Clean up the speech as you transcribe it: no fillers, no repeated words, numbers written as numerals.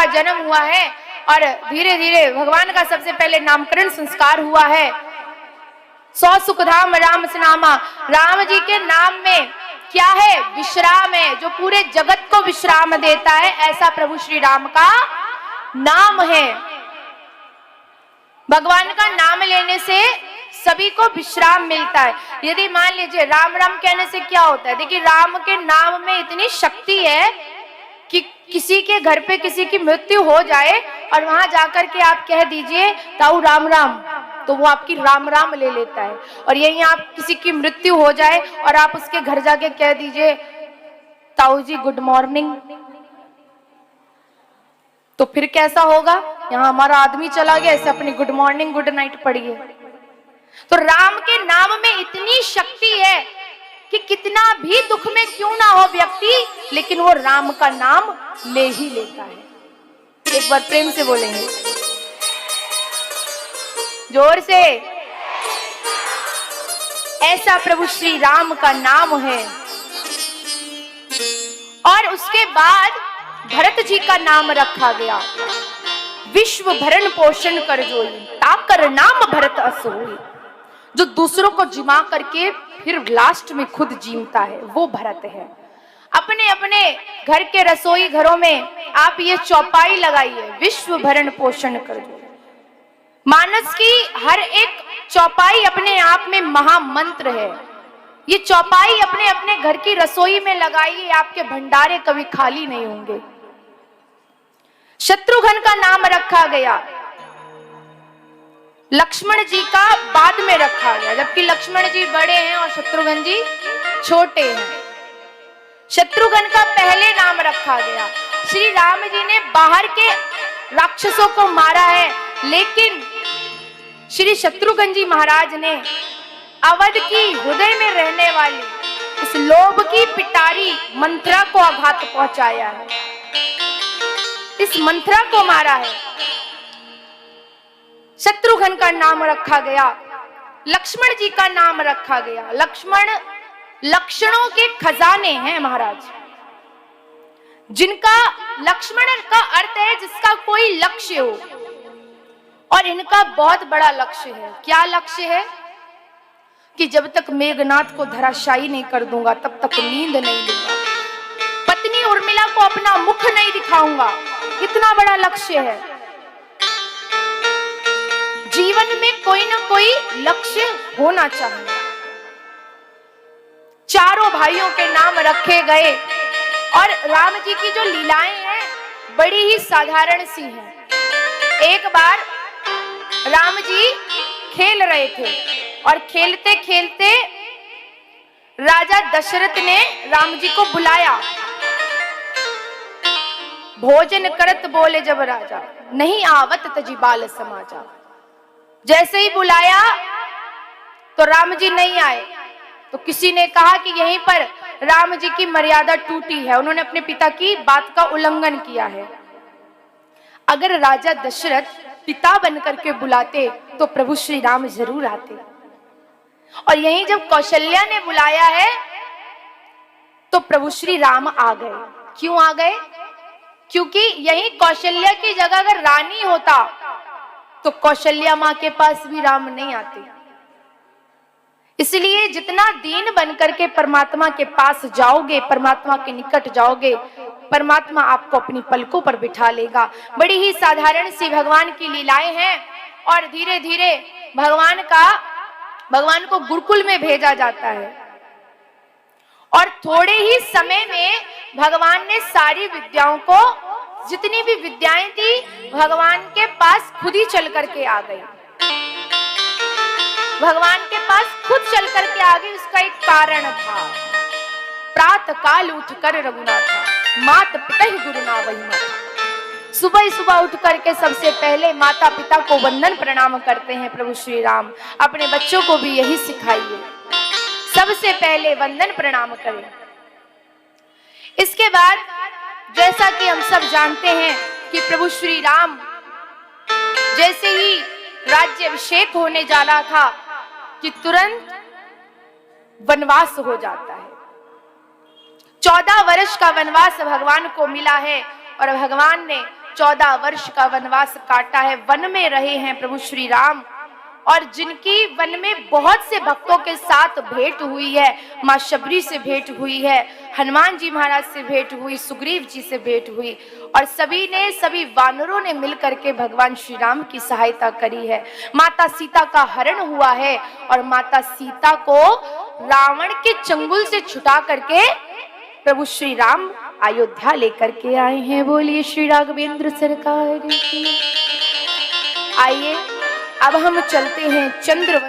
का जन्म हुआ है और धीरे धीरे भगवान का सबसे पहले नामकरण संस्कार हुआ है। 100 सुखधाम राम सनामा, राम जी के नाम में क्या है? विश्राम है, जो पूरे जगत को विश्राम देता है, ऐसा प्रभु श्री राम का नाम है। भगवान का नाम लेने से सभी को विश्राम मिलता है। यदि मान लीजिए राम राम कहने से क्या होता है, देखिए राम के नाम में इतनी शक्ति है कि किसी के घर पे किसी की मृत्यु हो जाए और वहां जाकर के आप कह दीजिए ताऊ राम राम, तो वो आपकी राम राम ले लेता है। और यही आप किसी की मृत्यु हो जाए और आप उसके घर जाके कह दीजिए ताऊ जी गुड मॉर्निंग, तो फिर कैसा होगा? यहाँ हमारा आदमी चला गया, ऐसे अपनी गुड मॉर्निंग गुड नाइट पढ़िए। तो राम के नाम में इतनी शक्ति है कि कितना भी दुख में क्यों ना हो व्यक्ति, लेकिन वो राम का नाम ले ही लेता है। एक बार प्रेम से बोलेंगे, जोर से। ऐसा प्रभु श्री राम का नाम है। और उसके बाद भरत जी का नाम रखा गया, विश्व भरण पोषण कर जोई, ताकर नाम भरत असोई। जो दूसरों को जिमा करके फिर लास्ट में खुद जीमता है, वो भरत है। अपने अपने घर के रसोई घरों में आप ये चौपाई लगाइए, विश्व भरण पोषण कर जोई। मानस की हर एक चौपाई अपने आप में महामंत्र है। ये चौपाई अपने अपने घर की रसोई में लगाइए, आपके भंडारे कभी खाली नहीं होंगे। शत्रुघ्न का नाम रखा गया, लक्ष्मण जी का बाद में रखा गया, जबकि लक्ष्मण जी बड़े हैं और शत्रुघ्न जी छोटे हैं। शत्रुघ्न का पहले नाम रखा गया। श्री राम जी ने बाहर के राक्षसों को मारा है, लेकिन श्री शत्रुघ्न जी महाराज ने अवध की हृदय में रहने वाली इस लोभ की पिटारी मंथरा को आघात पहुंचाया है, इस मंथरा को मारा है। शत्रुघ्न का नाम रखा गया, लक्ष्मण जी का नाम रखा गया। लक्ष्मण लक्षणों के खजाने हैं महाराज, जिनका लक्ष्मण का अर्थ है जिसका कोई लक्ष्य हो, और इनका बहुत बड़ा लक्ष्य है। क्या लक्ष्य है? कि जब तक मेघनाथ को धराशायी नहीं कर दूंगा तब तक नींद नहीं लूंगा, पत्नी उर्मिला को अपना मुख नहीं दिखाऊंगा। कितना बड़ा लक्ष्य है। जीवन में कोई ना कोई लक्ष्य होना चाहिए। चारों भाइयों के नाम रखे गए और राम जी की जो लीलाएं हैं बड़ी ही साधारण सी हैं। एक बार राम जी खेल रहे थे और खेलते खेलते राजा दशरथ ने राम जी को बुलाया। भोजन करत बोले जब राजा, नहीं आवत तजी बाल समाजा। जैसे ही बुलाया तो राम जी नहीं आए, तो किसी ने कहा कि यहीं पर राम जी की मर्यादा टूटी है, उन्होंने अपने पिता की बात का उल्लंघन किया है। अगर राजा दशरथ पिता बनकर के बुलाते तो प्रभु श्री राम जरूर आते। और यहीं जब कौशल्या ने बुलाया है तो प्रभु श्री राम आ गए। क्यों आ गए? क्योंकि यही कौशल्या की जगह अगर रानी होता तो कौशल्या मां के पास भी राम नहीं आते। इसलिए जितना दीन बनकर के परमात्मा के पास जाओगे, परमात्मा के निकट जाओगे, परमात्मा आपको अपनी पलकों पर बिठा लेगा। बड़ी ही साधारण सी भगवान की लीलाएं हैं। और धीरे धीरे भगवान को गुरुकुल में भेजा जाता है और थोड़े ही समय में भगवान ने सारी विद्याओं को, जितनी भी विद्याएं थी, भगवान के पास खुद ही चल करके आ गई। भगवान के पास खुद चल करके आ गई। उसका एक कारण था। प्रातः काल उठकर रघुनाथ मात पिता ही गुरु ना वही माता। सुबह सुबह उठ करके सबसे पहले माता पिता को वंदन प्रणाम करते हैं प्रभु श्री राम। अपने बच्चों को भी यही सिखाइए, सबसे पहले वंदन प्रणाम करें। इसके बाद जैसा कि हम सब जानते हैं कि प्रभु श्री राम जैसे ही राज्याभिषेक होने जा रहा था कि तुरंत वनवास हो जाता है। 14 वर्ष का वनवास भगवान को मिला है और भगवान ने 14 वर्ष का वनवास काटा है, वन में रहे हैं प्रभु श्री राम। और जिनकी वन में बहुत से भक्तों के साथ भेंट हुई है, माँ शबरी से भेंट हुई है, हनुमान जी महाराज से भेंट हुई, सुग्रीव जी से भेंट हुई, और सभी वानरों ने मिलकर के भगवान श्री राम की सहायता करी है। माता सीता का हरण हुआ है और माता सीता को रावण के चंगुल से छुटा करके प्रभु श्री राम अयोध्या लेकर के आए हैं। बोलिए श्री राघवेंद्र सरकार की। आइए अब हम चलते हैं चंद्र